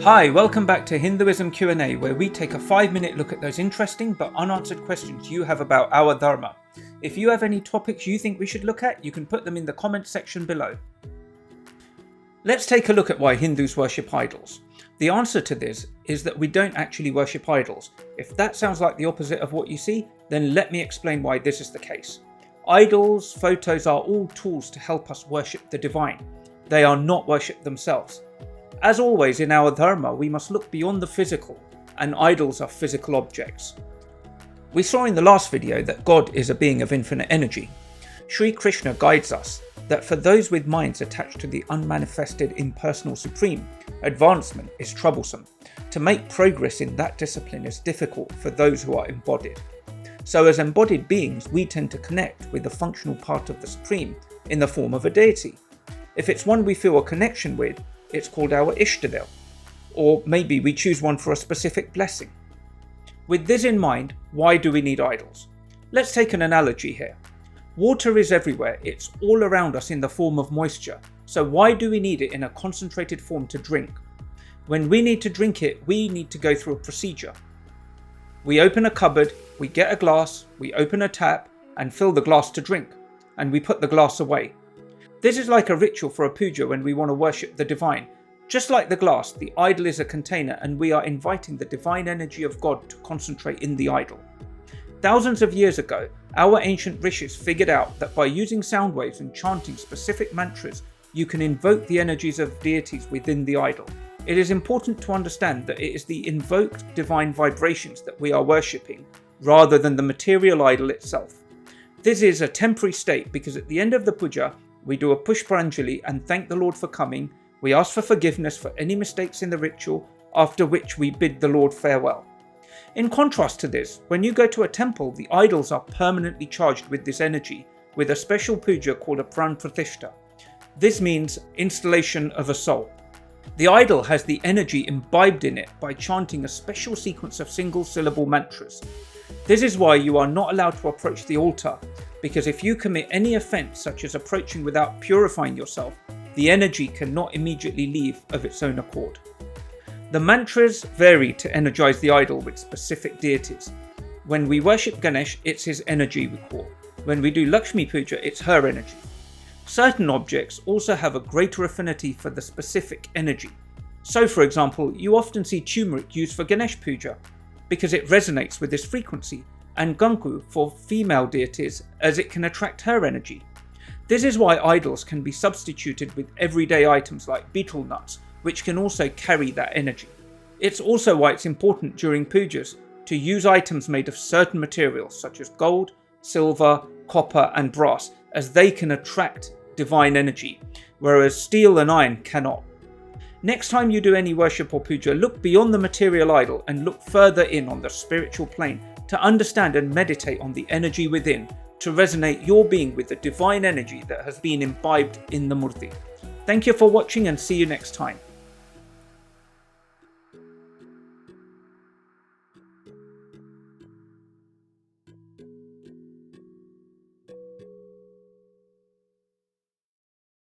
Hi, welcome back to Hinduism Q&A, where we take a 5-minute look at those interesting but unanswered questions you have about our Dharma. If you have any topics you think we should look at, you can put them in the comments section below. Let's take a look at why Hindus worship idols. The answer to this is that we don't actually worship idols. If that sounds like the opposite of what you see, then let me explain why this is the case. Idols, photos are all tools to help us worship the divine. They are not worship themselves. As always in our Dharma, we must look beyond the physical, and idols are physical objects. We saw in the last video that God is a being of infinite energy. Sri Krishna guides us that for those with minds attached to the unmanifested impersonal supreme, advancement is troublesome. To make progress in that discipline is difficult for those who are embodied. So as embodied beings, we tend to connect with the functional part of the supreme in the form of a deity. If it's one we feel a connection with, it's called our Ishtadel, or maybe we choose one for a specific blessing. With this in mind, why do we need idols? Let's take an analogy here. Water is everywhere, it's all around us in the form of moisture, so why do we need it in a concentrated form to drink? When we need to drink it, we need to go through a procedure. We open a cupboard, we get a glass, we open a tap and fill the glass to drink, and we put the glass away. This is like a ritual for a puja when we want to worship the divine. Just like the glass, the idol is a container and we are inviting the divine energy of God to concentrate in the idol. Thousands of years ago, our ancient rishis figured out that by using sound waves and chanting specific mantras, you can invoke the energies of deities within the idol. It is important to understand that it is the invoked divine vibrations that we are worshipping, rather than the material idol itself. This is a temporary state because at the end of the puja, we do a pushparanjali and thank the Lord for coming. We ask for forgiveness for any mistakes in the ritual, after which we bid the Lord farewell. In contrast to this, when you go to a temple, the idols are permanently charged with this energy, with a special puja called a pran pratishtha. This means installation of a soul. The idol has the energy imbibed in it by chanting a special sequence of single-syllable mantras. This is why you are not allowed to approach the altar, because if you commit any offense such as approaching without purifying yourself, the energy cannot immediately leave of its own accord. The mantras vary to energize the idol with specific deities. When we worship Ganesh, it's his energy we call. When we do Lakshmi Puja, it's her energy. Certain objects also have a greater affinity for the specific energy. So for example, you often see turmeric used for Ganesh Puja because it resonates with this frequency, and Ganku for female deities as it can attract her energy. This is why idols can be substituted with everyday items like betel nuts, which can also carry that energy. It's also why it's important during pujas to use items made of certain materials such as gold, silver, copper and brass, as they can attract divine energy, whereas steel and iron cannot. Next time you do any worship or puja, look beyond the material idol and look further in on the spiritual plane to understand and meditate on the energy within, to resonate your being with the divine energy that has been imbibed in the Murti. Thank you for watching and see you next time.